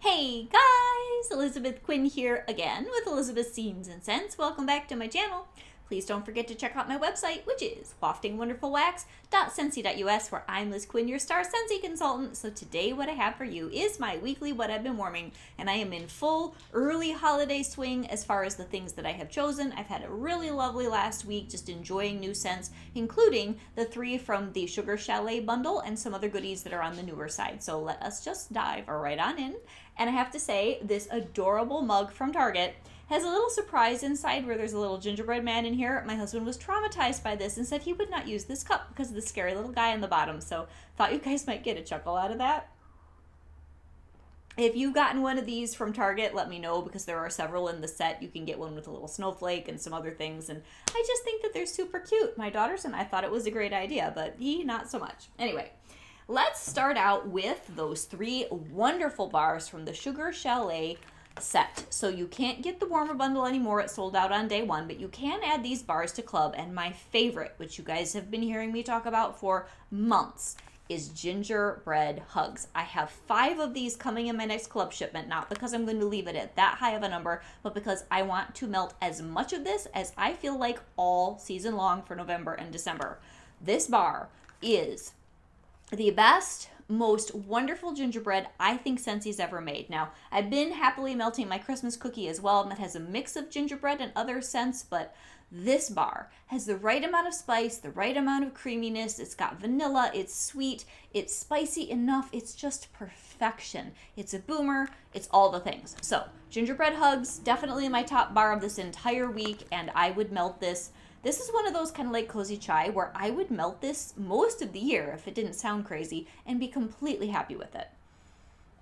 Hey guys, Elizabeth Quinn here again with Elizabeth's Scenes and Scents. Welcome back to my channel. Please don't forget to check out my website, which is waftingwonderfulwax.scentsy.us, where I'm Liz Quinn, your star Scentsy consultant. So today what I have for you is my weekly What I've Been Warming, and I am in full early holiday swing as far as the things that I have chosen. I've had a really lovely last week just enjoying new scents, including the 3 from the Sugar Chalet bundle and some other goodies that are on the newer side. So let us just dive right on in. And I have to say, this adorable mug from Target has a little surprise inside where there's a little gingerbread man in here. My husband was traumatized by this and said he would not use this cup because of the scary little guy on the bottom. So thought you guys might get a chuckle out of that. If you've gotten one of these from Target, let me know, because there are several in the set. You can get one with a little snowflake and some other things, and I just think that they're super cute. My daughters and I thought it was a great idea, but he not so much. Anyway, let's start out with those 3 wonderful bars from the Sugar Chalet set. So you can't get the warmer bundle anymore. It sold out on day 1, but you can add these bars to club. And my favorite, which you guys have been hearing me talk about for months, is gingerbread hugs. I have 5 of these coming in my next club shipment, not because I'm going to leave it at that high of a number, but because I want to melt as much of this as I feel like all season long for November and December. This bar is the best, most wonderful gingerbread I think Scentsy's ever made. Now, I've been happily melting my Christmas cookie as well, and that has a mix of gingerbread and other scents, but this bar has the right amount of spice, the right amount of creaminess. It's got vanilla, it's sweet, it's spicy enough, it's just perfection. It's a boomer, it's all the things. So, gingerbread hugs, definitely my top bar of this entire week, and I would melt this. This is one of those kind of like cozy chai where I would melt this most of the year if it didn't sound crazy and be completely happy with it.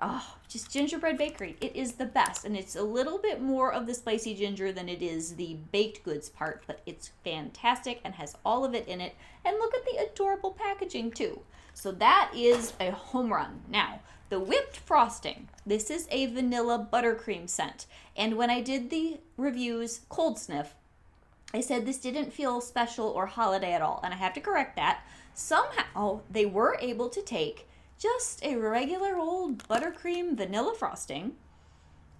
Oh, just gingerbread bakery. It is the best, and it's a little bit more of the spicy ginger than it is the baked goods part, but it's fantastic and has all of it in it. And look at the adorable packaging too. So that is a home run. Now, the whipped frosting. This is a vanilla buttercream scent. And when I did the reviews cold sniff, I said this didn't feel special or holiday at all, and I have to correct that. Somehow, they were able to take just a regular old buttercream vanilla frosting,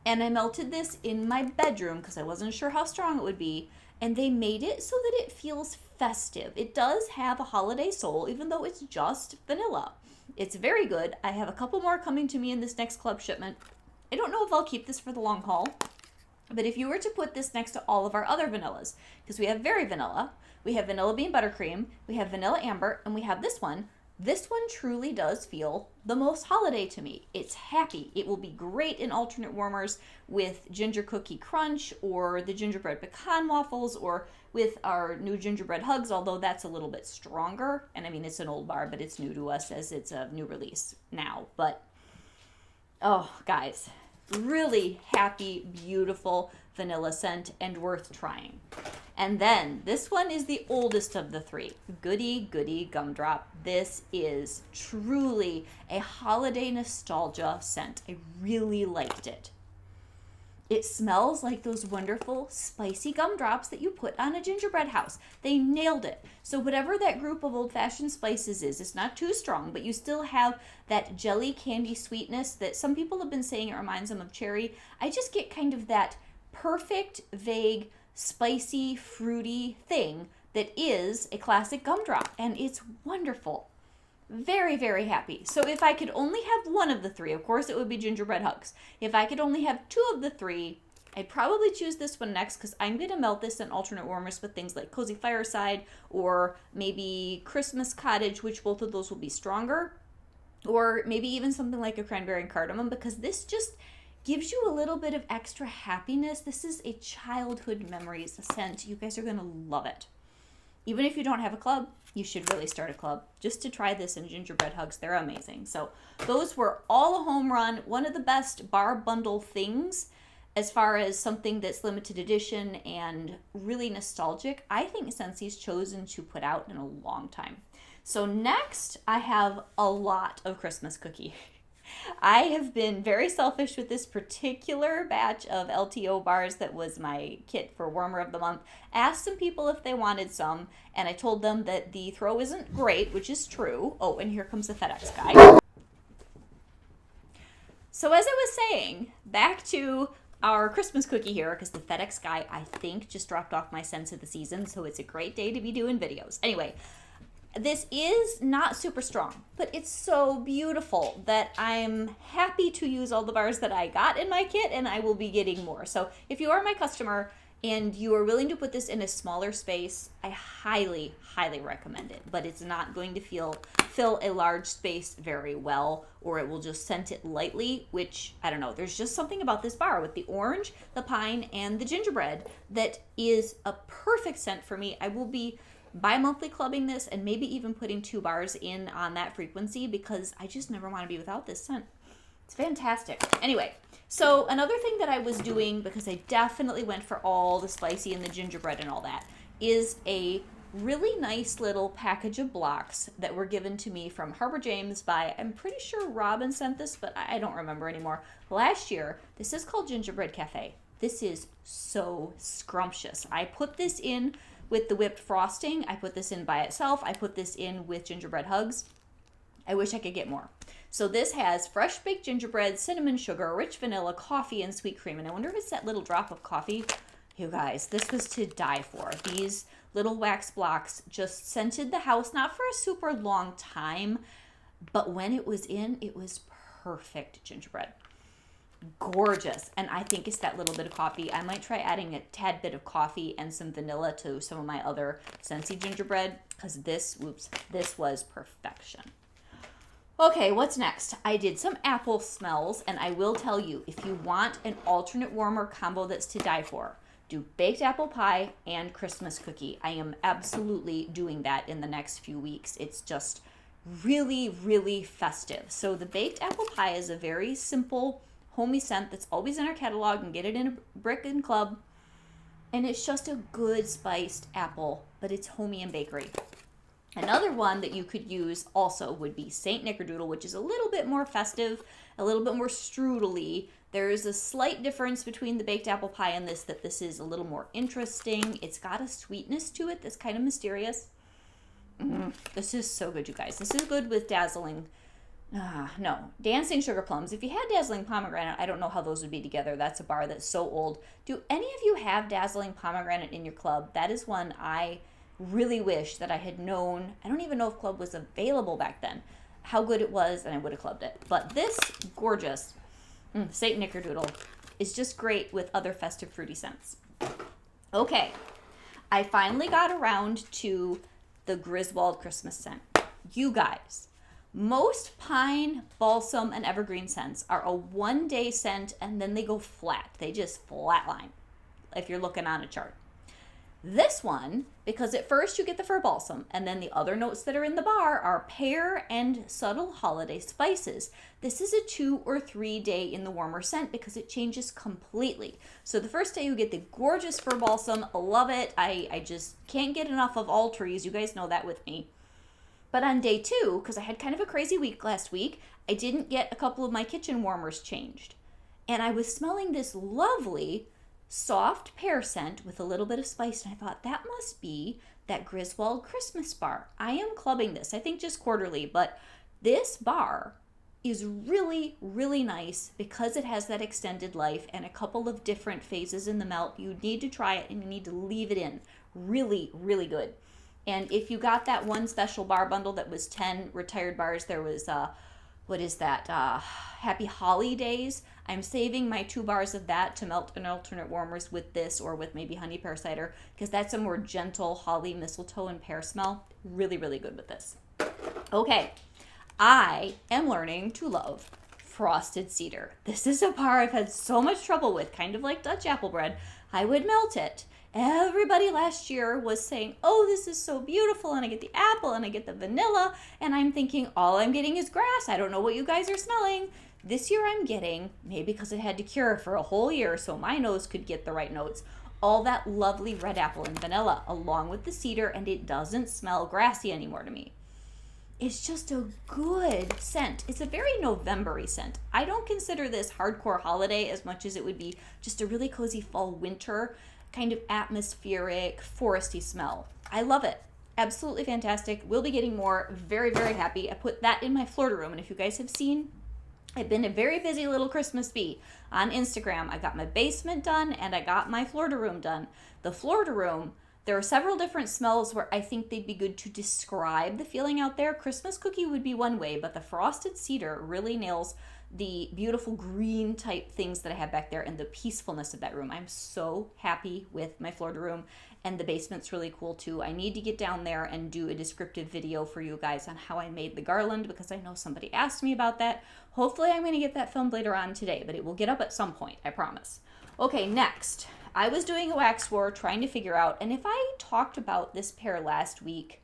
and I melted this in my bedroom because I wasn't sure how strong it would be, and they made it so that it feels festive. It does have a holiday soul, even though it's just vanilla. It's very good. I have a couple more coming to me in this next club shipment. I don't know if I'll keep this for the long haul, but if you were to put this next to all of our other vanillas, because we have very vanilla, we have vanilla bean buttercream, we have vanilla amber, and we have this one truly does feel the most holiday to me. It's happy. It will be great in alternate warmers with ginger cookie crunch or the gingerbread pecan waffles or with our new gingerbread hugs, although that's a little bit stronger. And I mean, it's an old bar, but it's new to us as it's a new release now. But, oh, guys, really happy, beautiful vanilla scent and worth trying. And then this one is the oldest of the 3. Goody Goody Gumdrop. This is truly a holiday nostalgia scent. I really liked it. It smells like those wonderful spicy gumdrops that you put on a gingerbread house. They nailed it. So whatever that group of old-fashioned spices is, it's not too strong, but you still have that jelly candy sweetness that some people have been saying it reminds them of cherry. I just get kind of that perfect, vague, spicy, fruity thing that is a classic gumdrop, and it's wonderful. Very, very happy. So if I could only have one of the 3, of course it would be gingerbread hugs. If I could only have 2 of the 3, I'd probably choose this one next because I'm going to melt this in alternate warmers with things like Cozy Fireside or maybe Christmas Cottage, which both of those will be stronger, or maybe even something like a cranberry and cardamom, because this just gives you a little bit of extra happiness. This is a childhood memories scent. You guys are going to love it. Even if you don't have a club, you should really start a club just to try this in gingerbread hugs. They're amazing. So those were all a home run. One of the best bar bundle things as far as something that's limited edition and really nostalgic, I think Scentsy's chosen to put out in a long time. So next, I have a lot of Christmas cookie. I have been very selfish with this particular batch of LTO bars that was my kit for Warmer of the Month. Asked some people if they wanted some, and I told them that the throw isn't great, which is true. Oh, and here comes the FedEx guy. So as I was saying, back to our Christmas cookie here, because the FedEx guy, I think, just dropped off my scents of the season, so it's a great day to be doing videos. Anyway, this is not super strong, but it's so beautiful that I'm happy to use all the bars that I got in my kit, and I will be getting more. So if you are my customer and you are willing to put this in a smaller space, I highly, highly recommend it. But it's not going to fill a large space very well, or it will just scent it lightly, which, I don't know, there's just something about this bar with the orange, the pine, and the gingerbread that is a perfect scent for me. I will be bi-monthly clubbing this and maybe even putting 2 bars in on that frequency because I just never want to be without this scent. It's fantastic. Anyway, so another thing that I was doing, because I definitely went for all the spicy and the gingerbread and all that, is a really nice little package of blocks that were given to me from Harbor James by, I'm pretty sure Robin sent this, but I don't remember anymore, last year. This is called Gingerbread Cafe. This is so scrumptious. I put this in with the whipped frosting. I put this in by itself. I put this in with gingerbread hugs. I wish I could get more. So this has fresh baked gingerbread, cinnamon sugar, rich vanilla, coffee, and sweet cream. And I wonder if it's that little drop of coffee. You guys, this was to die for. These little wax blocks just scented the house, not for a super long time, but when it was in, it was perfect gingerbread. Gorgeous. And I think it's that little bit of coffee. I might try adding a tad bit of coffee and some vanilla to some of my other Scentsy gingerbread, because this was perfection. Okay, what's next? I did some apple smells, and I will tell you, if you want an alternate warmer combo that's to die for, do baked apple pie and Christmas cookie. I am absolutely doing that in the next few weeks. It's just really, really festive. So the baked apple pie is a very simple homey scent that's always in our catalog, and get it in a brick and club. And it's just a good spiced apple, but it's homey and bakery. Another one that you could use also would be Saint Nickerdoodle, which is a little bit more festive, a little bit more strudely. There is a slight difference between the baked apple pie and this, that this is a little more interesting. It's got a sweetness to it that's kind of mysterious. This is so good, you guys. This is good with dazzling dancing sugar plums. If you had dazzling pomegranate, I don't know how those would be together. That's a bar that's so old. Do any of you have dazzling pomegranate in your club? That is one I really wish that I had known. I don't even know if club was available back then. How good it was, and I would have clubbed it. But this gorgeous Saint Nickerdoodle is just great with other festive fruity scents. Okay, I finally got around to the Griswald Christmas scent. You guys, most pine, balsam, and evergreen scents are a 1-day scent, and then they go flat. They just flatline if you're looking on a chart. This one, because at first you get the fir balsam, and then the other notes that are in the bar are pear and subtle holiday spices. This is a 2 or 3 day in the warmer scent because it changes completely. So the first day you get the gorgeous fir balsam. Love it. I just can't get enough of all trees. You guys know that with me. But on day 2, because I had kind of a crazy week last week, I didn't get a couple of my kitchen warmers changed. And I was smelling this lovely soft pear scent with a little bit of spice, and I thought that must be that Griswold Christmas bar. I am clubbing this, I think just quarterly, but this bar is really, really nice because it has that extended life and a couple of different phases in the melt. You need to try it, and you need to leave it in. Really, really good. And if you got that one special bar bundle that was 10 retired bars, there was Happy Holidays. I'm saving my 2 bars of that to melt in alternate warmers with this, or with maybe honey pear cider, because that's a more gentle holly, mistletoe, and pear smell. Really, really good with this. Okay, I am learning to love frosted cedar. This is a bar I've had so much trouble with, kind of like Dutch apple bread. I would melt it. Everybody last year was saying, oh, this is so beautiful, and I get the apple, and I get the vanilla, and I'm thinking, all I'm getting is grass. I don't know what you guys are smelling. This year I'm getting, maybe because it had to cure for a whole year so my nose could get the right notes, all that lovely red apple and vanilla, along with the cedar, and it doesn't smell grassy anymore to me. It's just a good scent. It's a very November-y scent. I don't consider this hardcore holiday as much as it would be just a really cozy fall winter kind of atmospheric, foresty smell. I love it. Absolutely fantastic. We'll be getting more. Very, very happy. I put that in my Florida room, and if you guys have seen I've been a very busy little Christmas bee on Instagram. I got my basement done and I got my Florida room done. The Florida room, there are several different smells where I think they'd be good to describe the feeling out there. Christmas cookie would be one way, but the frosted cedar really nails the beautiful green type things that I have back there and the peacefulness of that room. I'm so happy with my Florida room, and the basement's really cool too. I need to get down there and do a descriptive video for you guys on how I made the garland, because I know somebody asked me about that. Hopefully I'm going to get that filmed later on today, but it will get up at some point, I promise. Okay, next. I was doing a wax war trying to figure out, and if I talked about this pair last week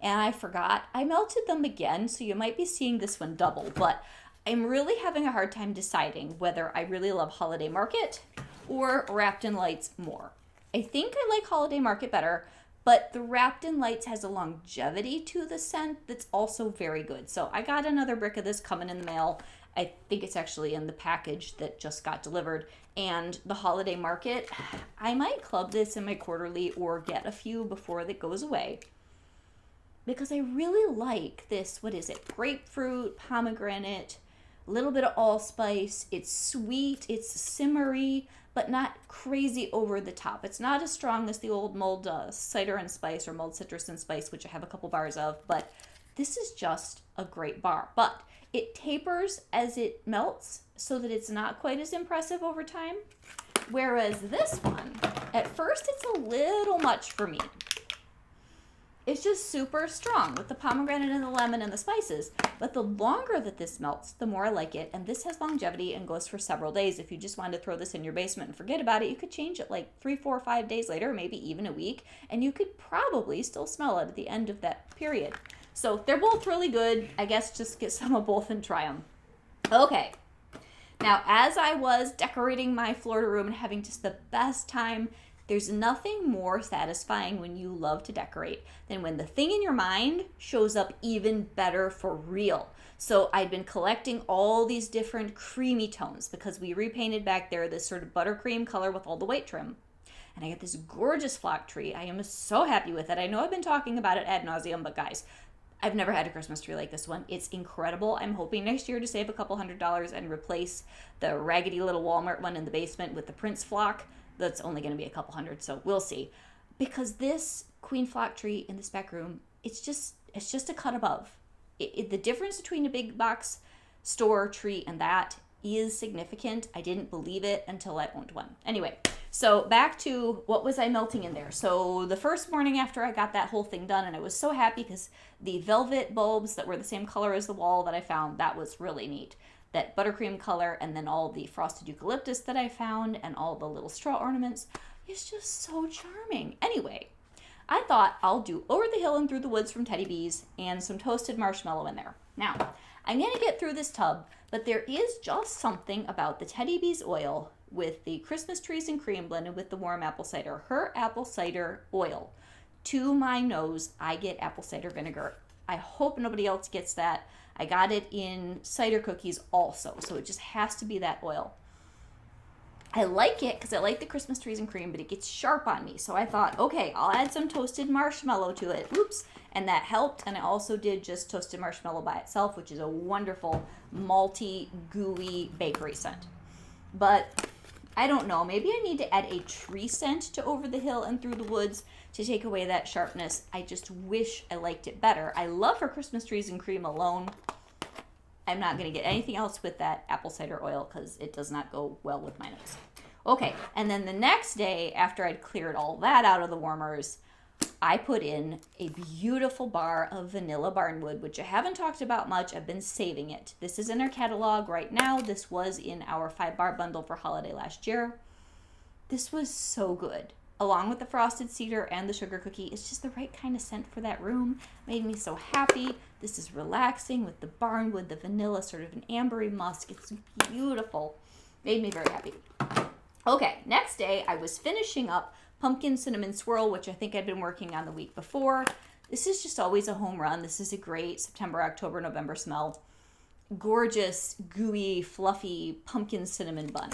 and I forgot, I melted them again, so you might be seeing this one double, but I'm really having a hard time deciding whether I really love Holiday Market or Wrapped in Lights more. I think I like Holiday Market better, but the Wrapped in Lights has a longevity to the scent that's also very good. So I got another brick of this coming in the mail. I think it's actually in the package that just got delivered. And the Holiday Market, I might club this in my quarterly or get a few before it goes away, because I really like this, what is it, grapefruit, pomegranate, a little bit of allspice. It's sweet, it's simmery, but not crazy over the top. It's not as strong as the old mulled cider and spice or mulled citrus and spice, which I have a couple bars of, but this is just a great bar. But it tapers as it melts so that it's not quite as impressive over time. Whereas this one, at first it's a little much for me. It's just super strong with the pomegranate and the lemon and the spices. But the longer that this melts, the more I like it. And this has longevity and goes for several days. If you just wanted to throw this in your basement and forget about it, you could change it like 3, 4, 5 days later, maybe even a week. And you could probably still smell it at the end of that period. So they're both really good. I guess just get some of both and try them. Okay. Now, as I was decorating my Florida room and having just the best time, there's nothing more satisfying when you love to decorate than when the thing in your mind shows up even better for real. So I'd been collecting all these different creamy tones because we repainted back there this sort of buttercream color with all the white trim. And I got this gorgeous flock tree. I am so happy with it. I know I've been talking about it ad nauseum, but guys, I've never had a Christmas tree like this one. It's incredible. I'm hoping next year to save a couple $100 and replace the raggedy little Walmart one in the basement with the Prince flock. That's only going to be a couple hundred, so we'll see. Because this queen flock tree in this back room, it's just a cut above. The difference between a big box store tree and that is significant. I didn't believe it until I owned one. Anyway, so back to what was I melting in there. So the first morning after I got that whole thing done, and I was so happy because the velvet bulbs that were the same color as the wall that I found, that was really neat. That buttercream color, and then all the frosted eucalyptus that I found, and all the little straw ornaments. It's just so charming. Anyway, I thought I'll do Over the Hill and Through the Woods from Teddy B's and some toasted marshmallow in there. Now, I'm going to get through this tub, but there is just something about the Teddy B's oil with the Christmas trees and cream blended with the warm apple cider. Her apple cider oil. To my nose, I get apple cider vinegar. I hope nobody else gets that. I got it in cider cookies also, so it just has to be that oil. I like it because I like the Christmas trees and cream, but it gets sharp on me. So I thought, okay, I'll add some toasted marshmallow to it. Oops. And that helped. And I also did just toasted marshmallow by itself, which is a wonderful malty, gooey bakery scent. But I don't know. Maybe I need to add a tree scent to Over the Hill and Through the Woods to take away that sharpness. I just wish I liked it better. I love her Christmas trees and cream alone. I'm not going to get anything else with that apple cider oil because it does not go well with my nose. Okay, and then the next day, after I'd cleared all that out of the warmers, I put in a beautiful bar of vanilla barnwood, which I haven't talked about much. I've been saving it. This is in our catalog right now. This was in our 5-bar bundle for holiday last year. This was so good. Along with the frosted cedar and the sugar cookie, it's just the right kind of scent for that room. Made me so happy. This is relaxing with the barnwood, the vanilla, sort of an ambery musk. It's beautiful. Made me very happy. Okay, next day I was finishing up pumpkin cinnamon swirl, which I think I'd been working on the week before. This is just always a home run. This is a great September, October, November smell. Gorgeous, gooey, fluffy pumpkin cinnamon bun.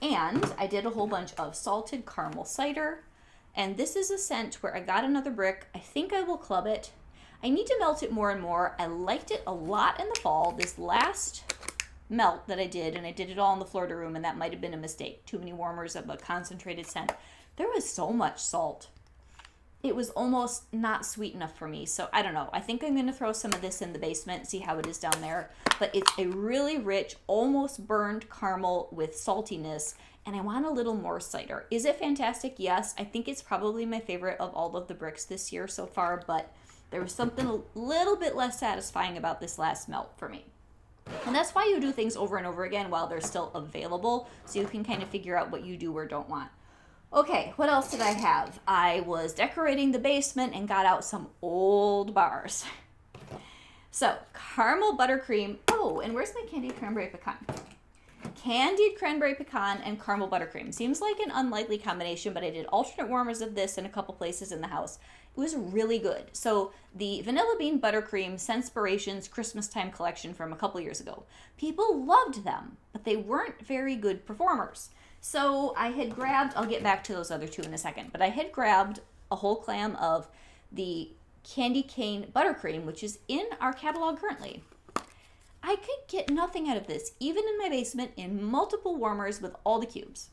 And I did a whole bunch of salted caramel cider. And this is a scent where I got another brick. I think I will club it. I need to melt it more and more. I liked it a lot in the fall. This last melt that I did, and I did it all in the Florida room, and that might have been a mistake. Too many warmers of a concentrated scent. There was so much salt. It was almost not sweet enough for me. So I don't know. I think I'm going to throw some of this in the basement, see how it is down there. But it's a really rich, almost burned caramel with saltiness. And I want a little more cider. Is it fantastic? Yes. I think it's probably my favorite of all of the bricks this year so far. But there was something a little bit less satisfying about this last melt for me. And that's why you do things over and over again while they're still available. So you can kind of figure out what you do or don't want. Okay, what else did I have? I was decorating the basement and got out some old bars. So, caramel buttercream. Oh, and where's my candied cranberry pecan? Candied cranberry pecan and caramel buttercream. Seems like an unlikely combination, but I did alternate warmers of this in a couple places in the house. It was really good. So, the Vanilla Bean Buttercream Senspirations Christmas Time collection from a couple years ago. People loved them, but they weren't very good performers. So I had grabbed, I'll get back to those other two in a second, but I had grabbed a whole clam of the candy cane buttercream, which is in our catalog currently. I could get nothing out of this, even in my basement, in multiple warmers with all the cubes.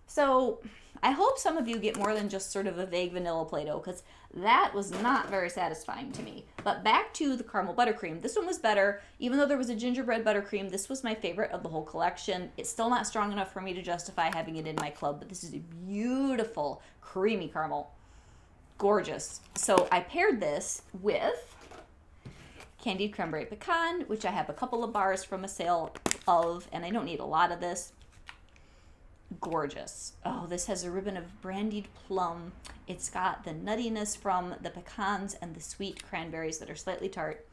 So I hope some of you get more than just sort of a vague vanilla Play-Doh, because that was not very satisfying to me. But back to the caramel buttercream. This one was better. Even though there was a gingerbread buttercream, this was my favorite of the whole collection. It's still not strong enough for me to justify having it in my club, but this is a beautiful creamy caramel. Gorgeous. So I paired this with candied cranberry pecan, which I have a couple of bars from a sale of, and I don't need a lot of this. Gorgeous. Oh, this has a ribbon of brandied plum. It's got the nuttiness from the pecans and the sweet cranberries that are slightly tart.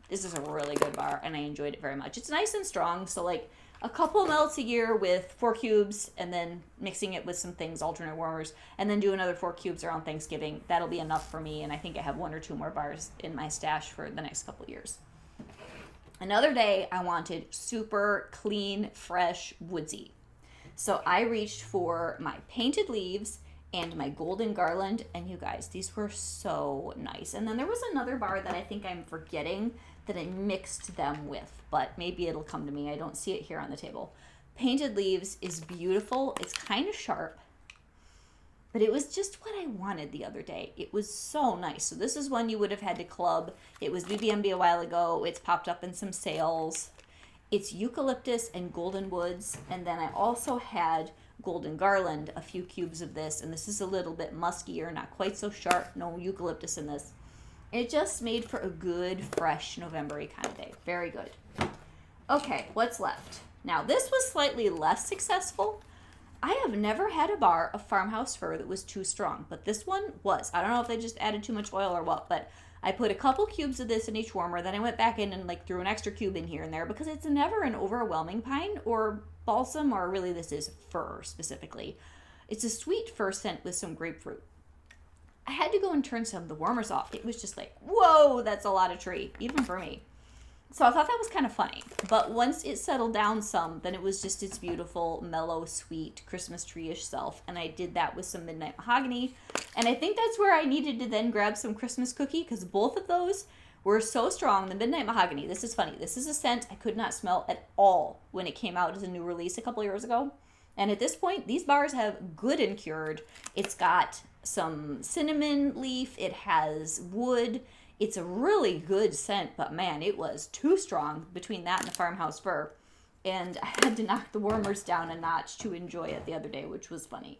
This is a really good bar, and I enjoyed it very much. It's nice and strong, so like a couple melts a year with 4 cubes, and then mixing it with some things, alternate warmers, and then do another 4 cubes around Thanksgiving. That'll be enough for me, and I think I have 1 or 2 more bars in my stash for the next couple years. Another day, I wanted super clean, fresh Woodsy. So I reached for my painted leaves and my golden garland, and you guys, these were so nice. And then there was another bar that I think I'm forgetting that I mixed them with, but maybe it'll come to me. I don't see it here on the table. Painted leaves is beautiful. It's kind of sharp, but it was just what I wanted the other day. It was so nice. So this is one you would have had to club. It was BBMB a while ago. It's popped up in some sales. It's eucalyptus and golden woods, and then I also had golden garland, a few cubes of this, and this is a little bit muskier, not quite so sharp, no eucalyptus in this. It just made for a good, fresh, November-y kind of day. Very good. Okay, what's left? Now, this was slightly less successful. I have never had a bar of farmhouse fir that was too strong, but this one was. I don't know if they just added too much oil or what, but I put a couple cubes of this in each warmer, then I went back in and like threw an extra cube in here and there because it's never an overwhelming pine or balsam, or really this is fir specifically. It's a sweet fir scent with some grapefruit. I had to go and turn some of the warmers off. It was just like, whoa, that's a lot of tree, even for me. So I thought that was kind of funny. But once it settled down some, then it was just its beautiful, mellow, sweet Christmas tree-ish self. And I did that with some Midnight Mahogany. And I think that's where I needed to then grab some Christmas Cookie, because both of those were so strong. The Midnight Mahogany, this is funny. This is a scent I could not smell at all when it came out as a new release a couple years ago. And at this point, these bars have good and cured. It's got some cinnamon leaf. It has wood. It's a really good scent, but man, it was too strong between that and the farmhouse fir. And I had to knock the warmers down a notch to enjoy it the other day, which was funny.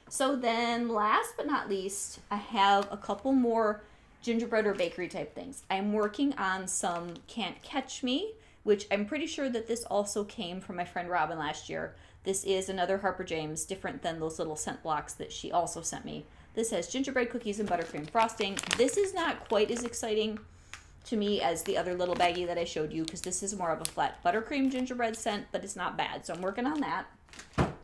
So then last but not least, I have a couple more gingerbread or bakery type things. I'm working on some Can't Catch Me, which I'm pretty sure that this also came from my friend Robin last year. This is another Harper James, different than those little scent blocks that she also sent me. This has gingerbread cookies and buttercream frosting. This is not quite as exciting to me as the other little baggie that I showed you, because this is more of a flat buttercream gingerbread scent, but it's not bad. So I'm working on that.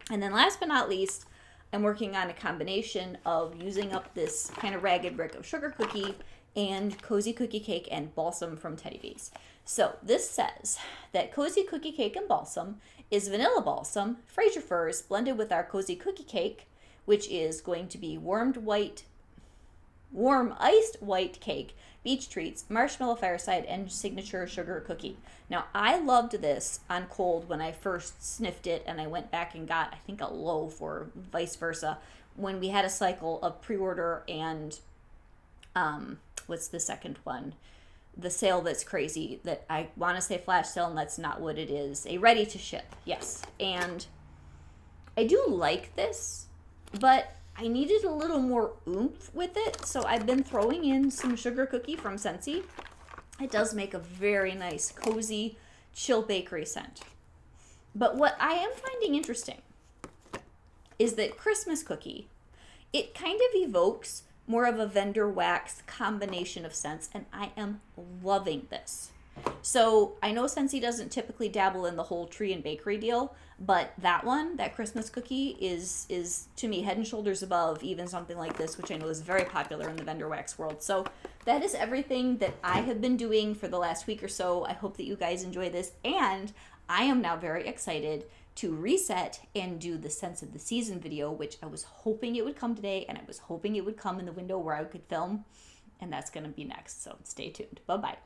And then last but not least, I'm working on a combination of using up this kind of ragged brick of sugar cookie and cozy cookie cake and balsam from Teddy B's. So this says that cozy cookie cake and balsam is vanilla balsam, Fraser firs blended with our cozy cookie cake, which is going to be warmed white warm iced white cake, beach treats, marshmallow fireside, and signature sugar cookie. Now, I loved this on cold when I first sniffed it, and I went back and got, I think, a loaf or vice versa when we had a cycle of pre-order and, what's the second one? The sale that's crazy that I want to say flash sale, and that's not what it is. A ready to ship, yes. And I do like this, but I needed a little more oomph with it, so I've been throwing in some sugar cookie from Scentsy. It does make a very nice, cozy, chill bakery scent. But what I am finding interesting is that Christmas cookie, it kind of evokes more of a vendor wax combination of scents, and I am loving this. So I know Scentsy doesn't typically dabble in the whole tree and bakery deal, but that one, that Christmas cookie, is to me head and shoulders above even something like this, which I know is very popular in the vendor wax world. So that is everything that I have been doing for the last week or so. I hope that you guys enjoy this, and I am now very excited to reset and do the Scents of the Season video, which I was hoping it would come today, and I was hoping it would come in the window where I could film, and that's going to be next, so stay tuned. Bye-bye.